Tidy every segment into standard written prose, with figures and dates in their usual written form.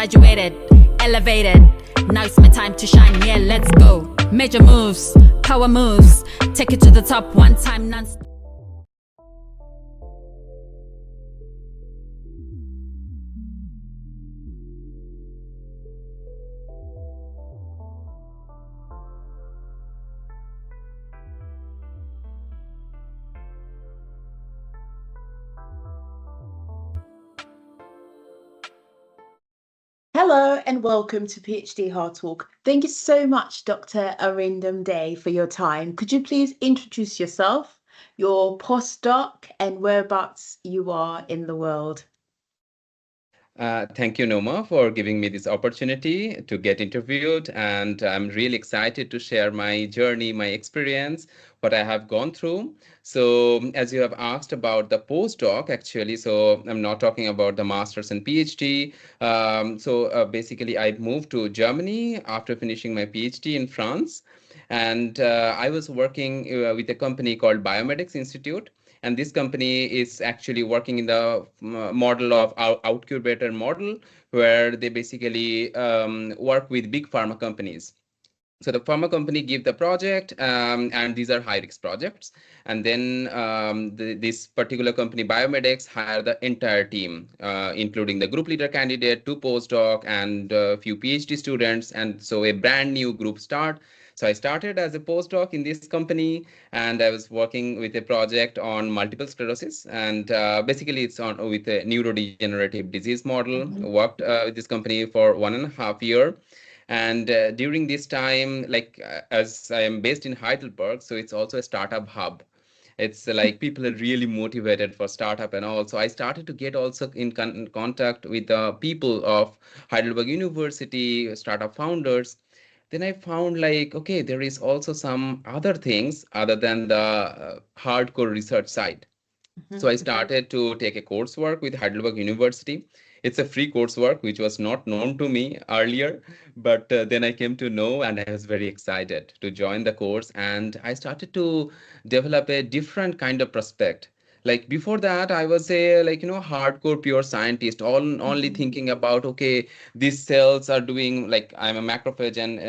graduated, elevated. Now it's my time to shine. Yeah, let's go. Major moves, power moves. Take it to the top one time, non-stop. Hello and welcome to PhD Hard Talk. Thank you so much, Dr. Arindam Dey, for your time. Could you please introduce yourself, your postdoc, and whereabouts you are in the world? Thank you, Noma, for giving me this opportunity to get interviewed. And I'm really excited to share my journey, my experience, what I have gone through. So as you have asked about the postdoc, actually, so I'm not talking about the master's and PhD. Basically, I moved to Germany after finishing my PhD in France. And I was working with a company called Biomedics Institute. And this company is actually working in the model of outcubator model, where they basically work with big pharma companies. So the pharma company give the project, and these are high-risk projects. And then this particular company, Biomedics, hire the entire team, including the group leader candidate, 2 postdoc, and a few PhD students. And so a brand new group start. So I started as a postdoc in this company, and I was working with a project on multiple sclerosis. And basically, it's on with a neurodegenerative disease model. Worked with this company for 1.5 years. And during this time, as I am based in Heidelberg, so it's also a startup hub. It's like people are really motivated for startup and all. So I started to get also in contact with the people of Heidelberg University, startup founders. Then I found like, okay, there is also some other things other than the hardcore research side. So I started to take a coursework with Heidelberg University. It's a free coursework, which was not known to me earlier, but then I came to know, and I was very excited to join the course. And I started to develop a different kind of prospect. Like before that, I was a hardcore pure scientist, only thinking about, okay, these cells are doing, like I'm a macrophage and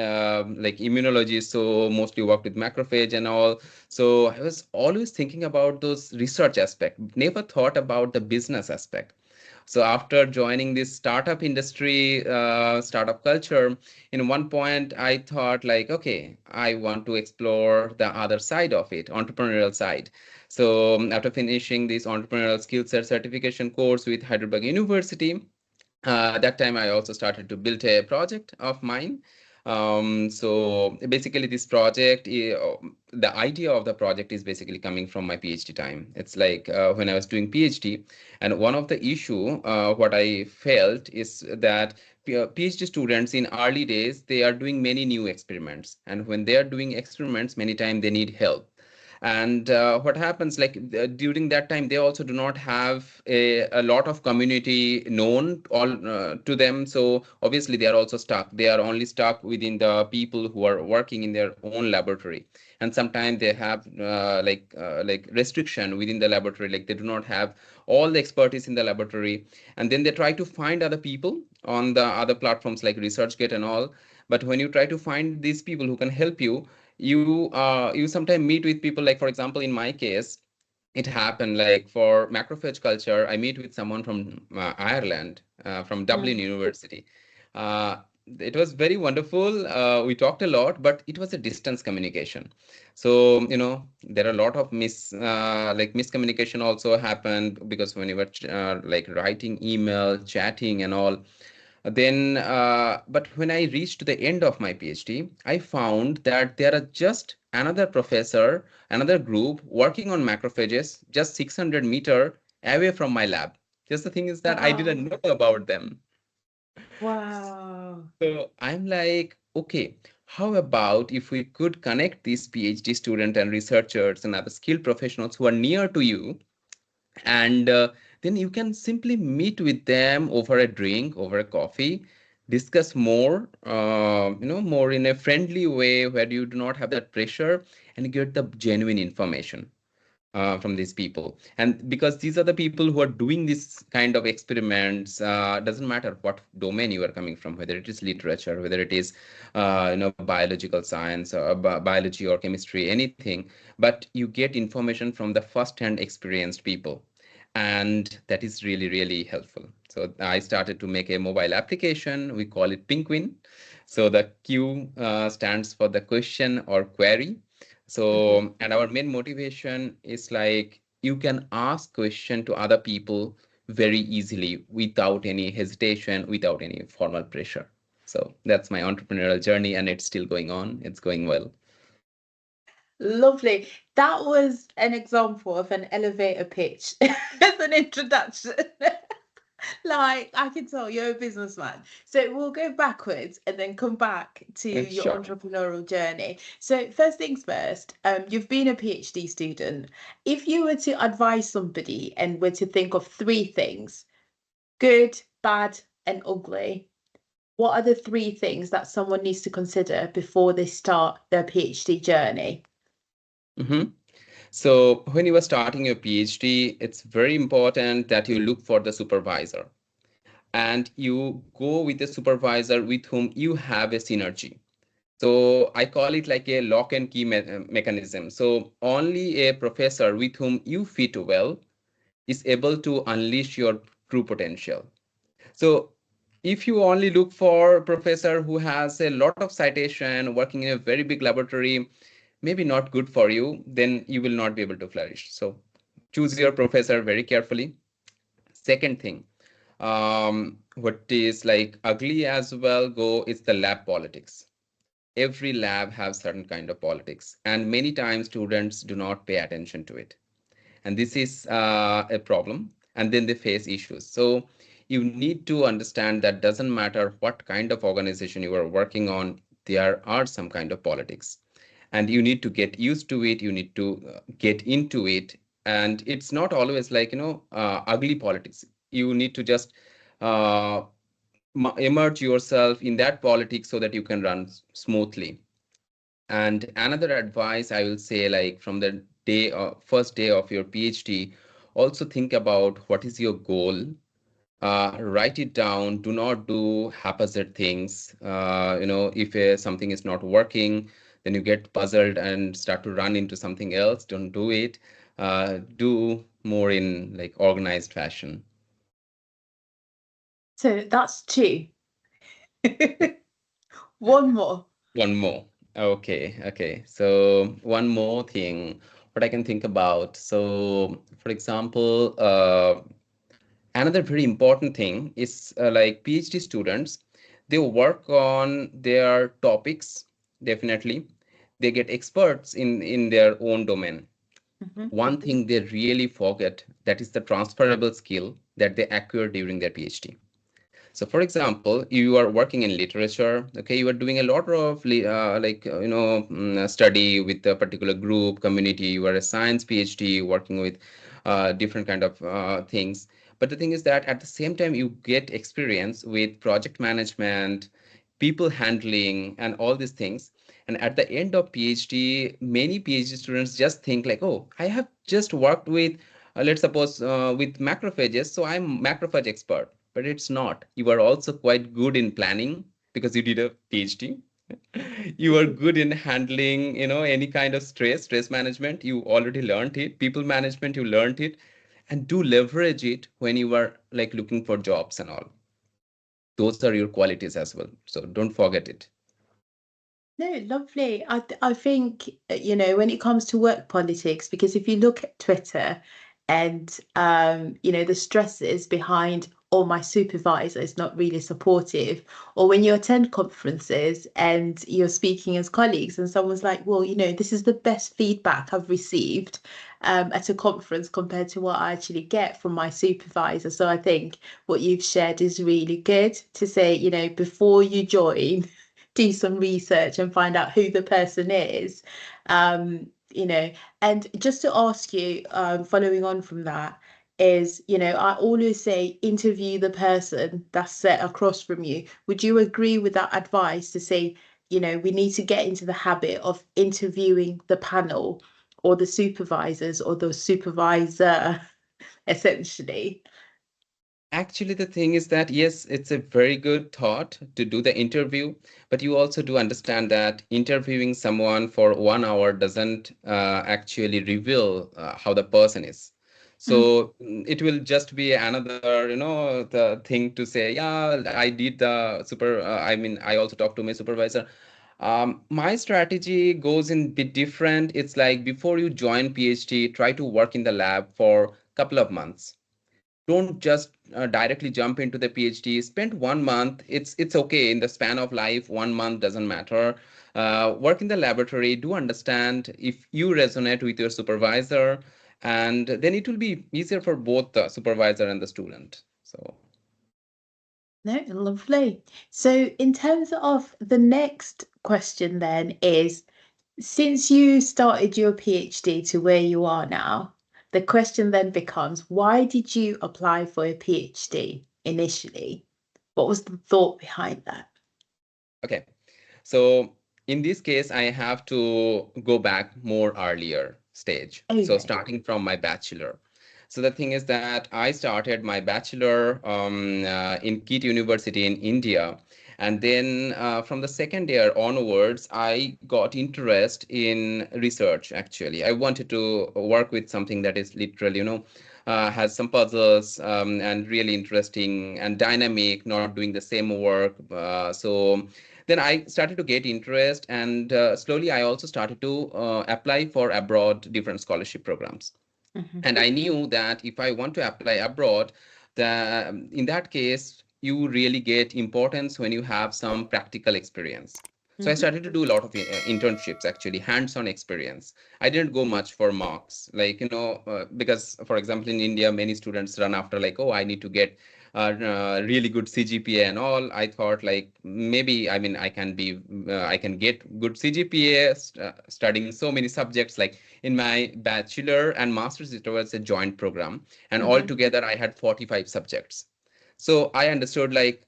like immunologist, so mostly work with macrophage and all. So I was always thinking about those research aspect, never thought about the business aspect. So after joining this startup industry, startup culture, in one point I thought like, okay, I want to explore the other side of it, entrepreneurial side. So after finishing this entrepreneurial skill set certification course with Heidelberg University, that time I also started to build a project of mine. So basically this project, the idea of the project is basically coming from my PhD time. It's like when I was doing PhD, and one of the issue, what I felt is that PhD students in early days, they are doing many new experiments. And when they are doing experiments, many times they need help. And what happens, like during that time, they also do not have a lot of community known all to them. So obviously they are also stuck. They are only stuck within the people who are working in their own laboratory. And sometimes they have like restriction within the laboratory, like they do not have all the expertise in the laboratory. And then they try to find other people on the other platforms like ResearchGate and all. But when you try to find these people who can help you, you sometimes meet with people, like for example in my case, it happened like for macrophage culture, I meet with someone from Ireland, from Dublin University. It was very wonderful. We talked a lot, but it was a distance communication. So there are a lot of miscommunication also happened, because when you were like writing email, chatting and all. Then, but when I reached the end of my PhD, I found that there are just another professor, another group working on macrophages just 600-meter away from my lab. Just the thing is that I didn't know about them. Wow. So I'm like, okay, how about if we could connect these PhD students and researchers and other skilled professionals who are near to you, and then you can simply meet with them over a drink, over a coffee, discuss more, more in a friendly way where you do not have that pressure, and get the genuine information. from these people. And because these are the people who are doing this kind of experiments, doesn't matter what domain you are coming from, whether it is literature, whether it is biological science or biology or chemistry, anything, but you get information from the first-hand experienced people. And that is really, really helpful. So I started to make a mobile application. We call it pinQin. So the Q stands for the question or query. So, and our main motivation is like you can ask question to other people very easily without any hesitation, without any formal pressure. So that's my entrepreneurial journey, and it's still going on. It's going well. Lovely. That was an example of an elevator pitch as an introduction. Like, I can tell you're a businessman. So we'll go backwards and then come back to your Sure. entrepreneurial journey. So first things first, you've been a PhD student. If you were to advise somebody and were to think of three things, good, bad, and ugly, what are the three things that someone needs to consider before they start their PhD journey? So when you are starting your PhD, it's very important that you look for the supervisor and you go with the supervisor with whom you have a synergy. So I call it like a lock and key mechanism. So only a professor with whom you fit well is able to unleash your true potential. So if you only look for a professor who has a lot of citation, working in a very big laboratory, maybe not good for you, then you will not be able to flourish. So choose your professor very carefully. Second thing, what is like ugly as well is the lab politics. Every lab has certain kind of politics, and many times students do not pay attention to it. And this is a problem, and then they face issues. So you need to understand that doesn't matter what kind of organization you are working on, there are some kind of politics. And you need to get used to it, you need to get into it. And it's not always like, ugly politics. You need to just immerse yourself in that politics so that you can run smoothly. And another advice I will say, like from the first day of your PhD, also think about what is your goal. Write it down. Do not do haphazard things. If something is not working, then you get puzzled and start to run into something else. Don't do it. Do more in like organized fashion. So that's two. One more. One more. Okay. So one more thing, what I can think about. So for example, another very important thing is like PhD students, they work on their topics, definitely. They get experts in their own domain. One thing they really forget, that is the transferable skill that they acquire during their PhD. So for example, you are working in literature, okay, you are doing a lot of study with a particular group, community, you are a science PhD working with different kind of things. But the thing is that at the same time, you get experience with project management, people handling, and all these things. And at the end of PhD, many PhD students just think like, oh, I have just worked with, let's suppose, with macrophages, so I'm macrophage expert. But it's not. You are also quite good in planning because you did a PhD. You are good in handling, any kind of stress management. You already learned it. People management, you learned it. And do leverage it when you are like looking for jobs and all. Those are your qualities as well. So don't forget it. No, lovely. I think, when it comes to work politics, because if you look at Twitter and, the stresses behind, or my supervisor is not really supportive, or when you attend conferences and you're speaking as colleagues and someone's like, well, this is the best feedback I've received at a conference compared to what I actually get from my supervisor. So I think what you've shared is really good to say, before you join, do some research and find out who the person is. And just to ask you, following on from that, is, I always say interview the person that's set across from you. Would you agree with that advice to say, we need to get into the habit of interviewing the panel? or the supervisors or the supervisor, essentially? Actually, the thing is that, yes, it's a very good thought to do the interview, but you also do understand that interviewing someone for 1 hour doesn't actually reveal how the person is. So it will just be another, the thing to say, yeah, I did the I also talked to my supervisor. My strategy goes in bit different. It's like before you join PhD, try to work in the lab for a couple of months. Don't just directly jump into the PhD. Spend 1 month. It's okay in the span of life. 1 month doesn't matter. Work in the laboratory. Do understand if you resonate with your supervisor, and then it will be easier for both the supervisor and the student. So. No, lovely. So in terms of the next question then is, since you started your PhD to where you are now, the question then becomes, why did you apply for a PhD initially? What was the thought behind that? Okay. So in this case, I have to go back more earlier stage. So Okay. starting from my bachelor. So the thing is that I started my bachelor in KIT University in India. And then from the second year onwards, I got interest in research, actually. I wanted to work with something that is literally, has some puzzles and really interesting and dynamic, not doing the same work. So then I started to get interest, and slowly I also started to apply for abroad different scholarship programs. And I knew that if I want to apply abroad, in that case, you really get importance when you have some practical experience. So I started to do a lot of internships, actually, hands-on experience. I didn't go much for marks, like, because, for example, in India, many students run after like, oh, I need to get really good CGPA and all. I thought like maybe, I can get good CGPA studying so many subjects. Like in my bachelor and master's, it was a joint program, and altogether I had 45 subjects. So I understood like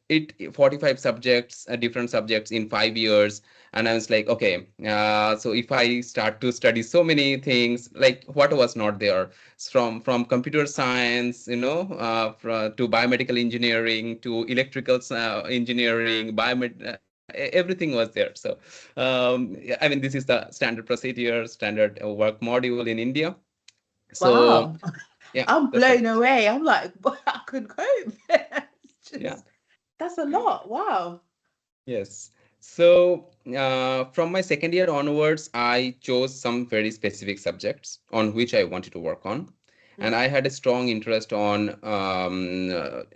45 subjects, different subjects in 5 years. And I was like, okay, so if I start to study so many things, like what was not there, from computer science, to biomedical engineering, to electrical engineering, everything was there. So, this is the standard procedure, standard work module in India. So, Wow. yeah, I'm that's blown away. I'm like, I could cope. yeah. That's a lot. Wow. Yes. So from my second year onwards, I chose some very specific subjects on which I wanted to work on. And I had a strong interest on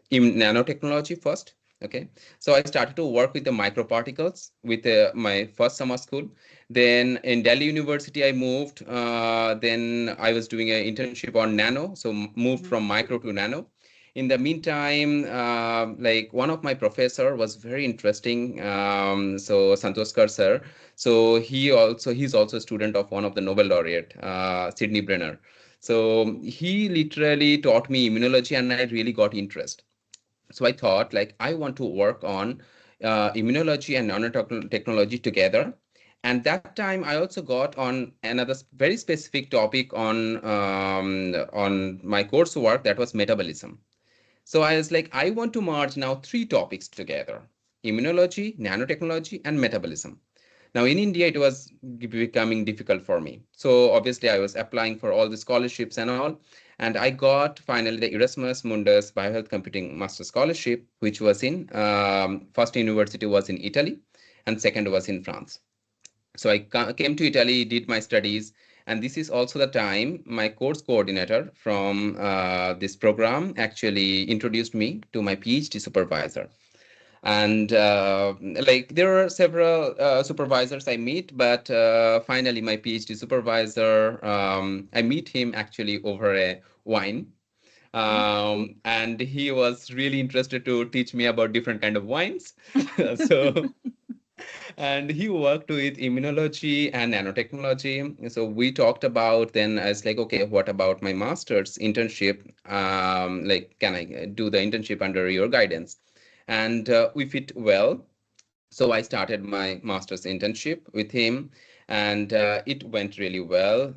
in nanotechnology first. Okay. So I started to work with the microparticles with my first summer school. Then in Delhi University, I moved. Then I was doing an internship on nano. So moved from micro to nano. In the meantime, like one of my professor was very interesting. So Santoskar sir. So he's also a student of one of the Nobel laureate, Sidney Brenner. So he literally taught me immunology, and I really got interest. So I thought like I want to work on immunology and nanotechnology together. And that time I also got on another very specific topic on my coursework, that was metabolism. So I was like, I want to merge now 3 topics together: immunology, nanotechnology, and metabolism. Now in India, it was becoming difficult for me. So obviously I was applying for all the scholarships and all. And I got finally the Erasmus Mundus BioHealth Computing Master Scholarship, which was in, first university was in Italy and second was in France. So I came to Italy, did my studies, and this is also the time my course coordinator from this program actually introduced me to my PhD supervisor. And like there are several supervisors I meet, but finally my PhD supervisor, I meet him actually over a wine. And he was really interested to teach me about different kind of wines. So and he worked with immunology and nanotechnology. So we talked about, then I was like, okay, what about my master's internship? Like, can I do the internship under your guidance? And we fit well. So I started my master's internship with him. and it went really well.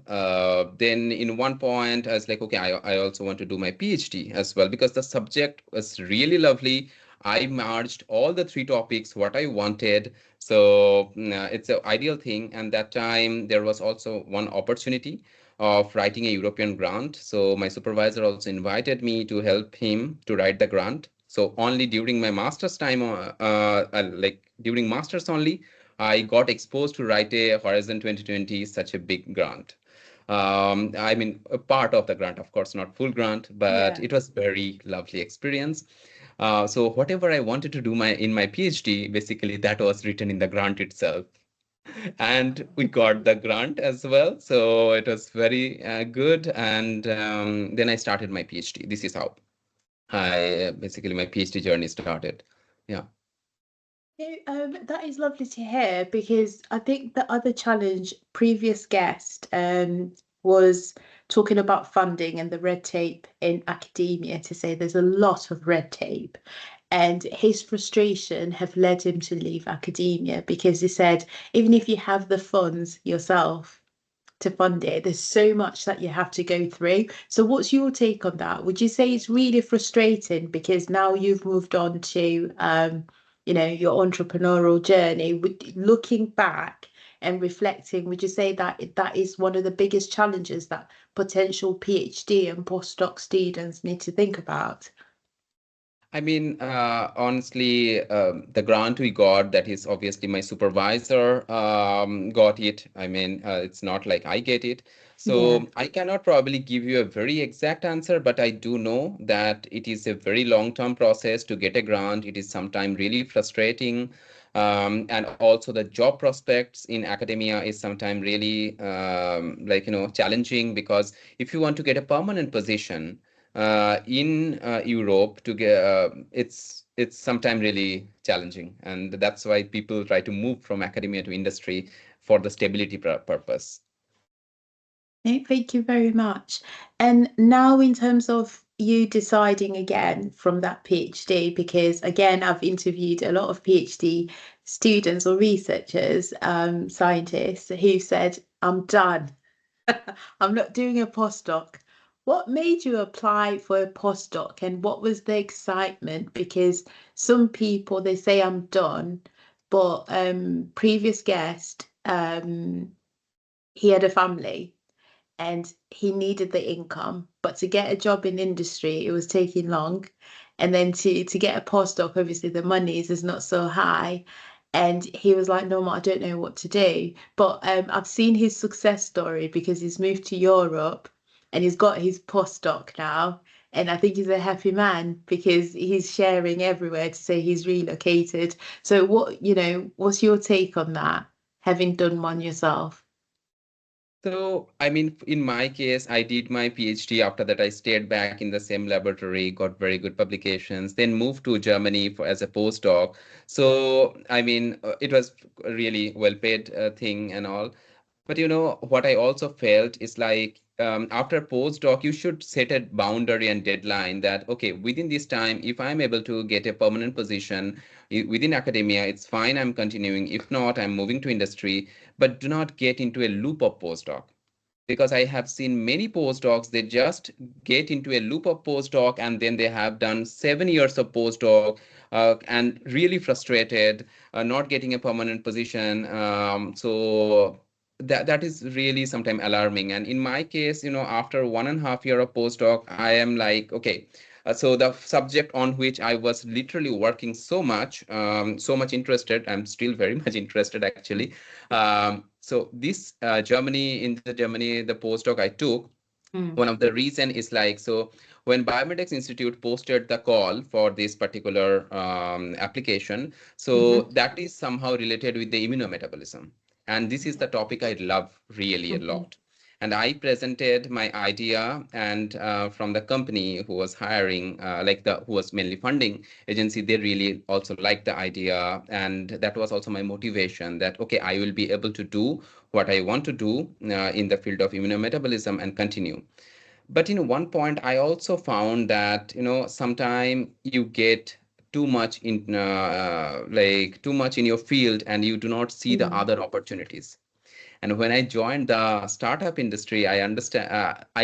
Then in one point, I was like, okay, I also want to do my PhD as well because the subject was really lovely. I merged all the three topics, what I wanted. So it's an ideal thing. And that time there was also one opportunity of writing a European grant. So my supervisor also invited me to help him to write the grant. So only during my master's time, like during master's only, I got exposed to write a Horizon 2020, such a big grant. I mean, a part of the grant, of course, not full grant, but Yeah. it was very lovely experience. So whatever I wanted to do in my PhD, basically that was written in the grant itself. And we got the grant as well. So it was very good. And then I started my PhD. This is how basically my PhD journey started. Yeah. That is lovely to hear because I think the other challenge previous guest was talking about funding and the red tape in academia to say there's a lot of red tape. And his frustration have led him to leave academia because he said, even if you have the funds yourself to fund it, there's so much that you have to go through. So what's your take on that? Would you say it's really frustrating because now you've moved on to your entrepreneurial journey? Looking back and reflecting, would you say that that is one of the biggest challenges that potential PhD and postdoc students need to think about? I mean, honestly, the grant we got, that is obviously my supervisor got it. I mean, it's not like I get it. Yeah. So I cannot probably give you a very exact answer, but I do know that it is a very long-term process to get a grant. It is sometimes really frustrating. And also the job prospects in academia is sometimes really challenging because if you want to get a permanent position, in Europe to get it's sometimes really challenging, and that's why people try to move from academia to industry for the stability purpose. No, thank you very much. And now, in terms of you deciding again from that PhD, because again, I've interviewed a lot of PhD students or researchers, scientists who said, I'm done. I'm not doing a postdoc. What made you apply for a postdoc and what was the excitement? Because some people they say I'm done, but previous guest, he had a family and he needed the income, but to get a job in industry, it was taking long. And then to get a postdoc, obviously the monies is not so high. And he was like, no, I don't know what to do. But I've seen his success story because he's moved to Europe and he's got his postdoc now. And I think he's a happy man because he's sharing everywhere to say he's relocated. So what's your take on that, having done one yourself? So, I mean, in my case, I did my PhD. After that, I stayed back in the same laboratory, got very good publications, then moved to Germany as a postdoc. So, I mean, it was a really well-paid thing and all. But what I also felt is like after postdoc, you should set a boundary and deadline that, okay, within this time, if I'm able to get a permanent position within academia, it's fine, I'm continuing. If not, I'm moving to industry, but do not get into a loop of postdoc. Because I have seen many postdocs, they just get into a loop of postdoc and then they have done 7 years of postdoc and really frustrated, not getting a permanent position. So that is really sometimes alarming. And in my case, after 1.5 year of postdoc, I am like, okay. So the subject on which I was literally working so much interested, I'm still very much interested actually. So this Germany, the postdoc I took, Mm. one of the reason is like, so when Biomedics Institute posted the call for this particular application, so Mhm. that is somehow related with the immunometabolism. And this is the topic I love really a Mhm. lot. And I presented my idea, and from the company who was hiring, who was mainly funding agency, they really also liked the idea. And that was also my motivation that, okay, I will be able to do what I want to do in the field of immunometabolism and continue. But in one point, I also found that, sometimes you get too much too much in your field and you do not see the Mm. other opportunities. And when I joined the startup industry, I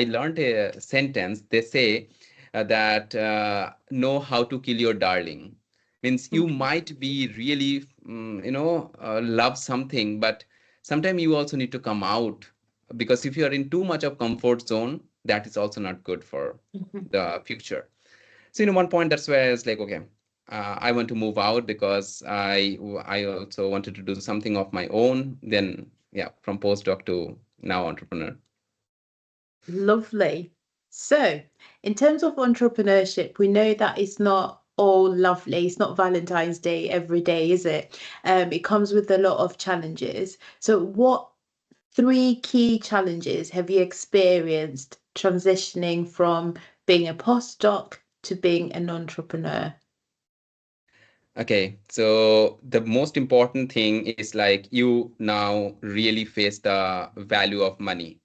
learned a sentence. They say that know how to kill your darling. Means you Mhm. might be really, love something, but sometimes you also need to come out, because if you are in too much of comfort zone, that is also not good for Mhm. the future. So, one point, that's where I was like, okay, I want to move out because I also wanted to do something of my own. Then, yeah, from postdoc to now entrepreneur. Lovely. So, in terms of entrepreneurship, we know that it's not all lovely. It's not Valentine's Day every day, is it? It comes with a lot of challenges. So, what three key challenges have you experienced transitioning from being a postdoc to being an entrepreneur? Okay, so the most important thing is like you now really face the value of money,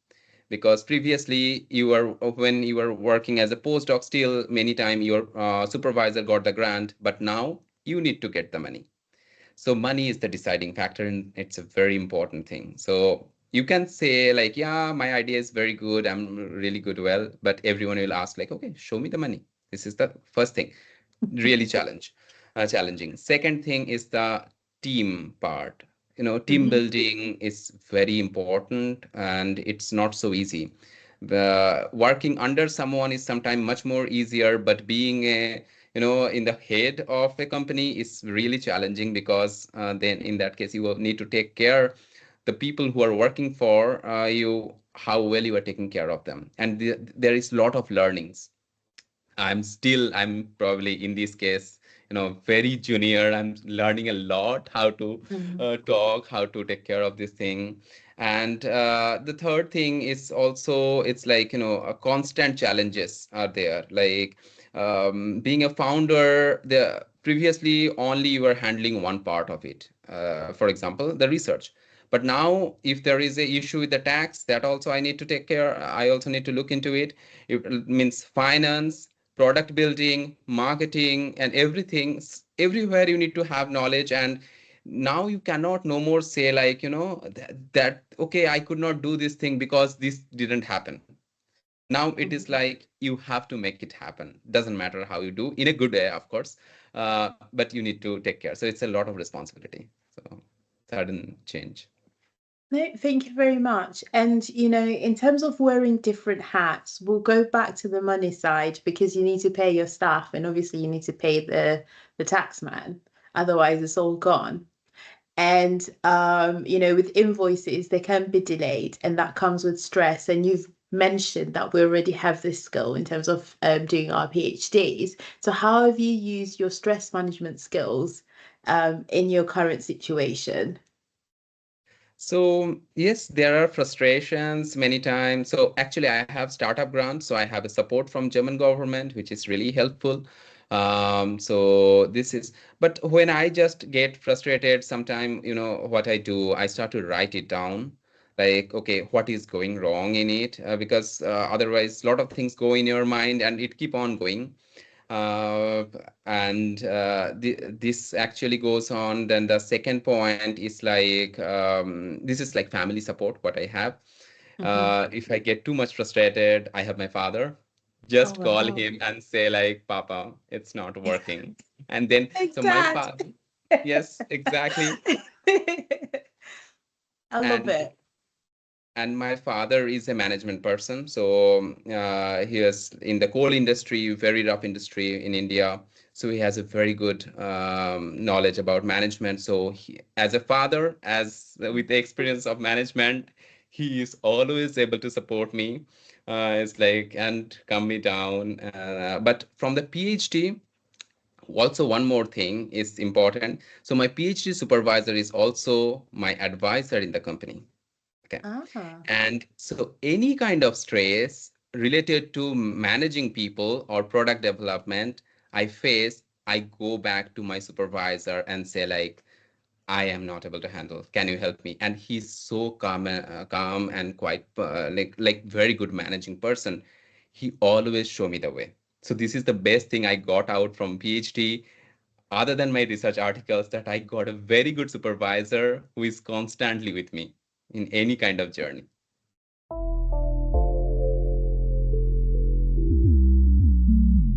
because previously you were, when you were working as a postdoc, still many time your supervisor got the grant, but now you need to get the money. So money is the deciding factor, and it's a very important thing. So you can say like, yeah, my idea is very good, I'm really good, well, but everyone will ask like, okay, show me the money. This is the first thing, really challenging. Second thing is the team part. Team Mhm. building is very important, and it's not so easy. The working under someone is sometimes much more easier, but being in the head of a company is really challenging, because then in that case you will need to take care the people who are working for you, how well you are taking care of them, and there is a lot of learnings. I'm probably in this case, very junior. I'm learning a lot how to Mhm. talk, how to take care of this thing. And the third thing is also, it's like, constant challenges are there. Like being a founder, previously only you were handling one part of it. For example, the research. But now, if there is a issue with the tax, that also I need to take care. I also need to look into it. It means finance, product building, marketing, and everything. Everywhere you need to have knowledge. And now you cannot no more say like, that okay, I could not do this thing because this didn't happen. Now it is Mhm. like you have to make it happen. Doesn't matter how you do, in a good way, of course, but you need to take care. So it's a lot of responsibility. So sudden change. No, thank you very much. And, in terms of wearing different hats, we'll go back to the money side because you need to pay your staff and obviously you need to pay the tax man. Otherwise, it's all gone. And, with invoices, they can be delayed and that comes with stress. And you've mentioned that we already have this skill in terms of doing our PhDs. So how have you used your stress management skills in your current situation? So yes, there are frustrations many times. So actually, I have startup grants, so I have a support from German government, which is really helpful. So this is, but when I just get frustrated, sometime, what I do, I start to write it down. Like, okay, what is going wrong in it? Because otherwise, a lot of things go in your mind, and it keep on going. uh, and this actually goes on. Then the second point is like, this is like family support what I have. Mhm. If I get too much frustrated, I have my father. Oh, Just call wow. him and say like, Papa, it's not working. And then, Like so my that. father, yes, exactly. I love And it. my father is a management person. So he is in the coal industry, very rough industry in India. So he has a very good knowledge about management. So as a father, as with the experience of management, he is always able to support me. It's like, and calm me down. But from the PhD, also one more thing is important. So my PhD supervisor is also my advisor in the company. Okay. Ah. And so any kind of stress related to managing people or product development I face, I go back to my supervisor and say like, I am not able to handle. Can you help me? And he's so calm and quite like very good managing person. He always show me the way. So this is the best thing I got out from PhD, other than my research articles, that I got a very good supervisor who is constantly with me. in any kind of journey.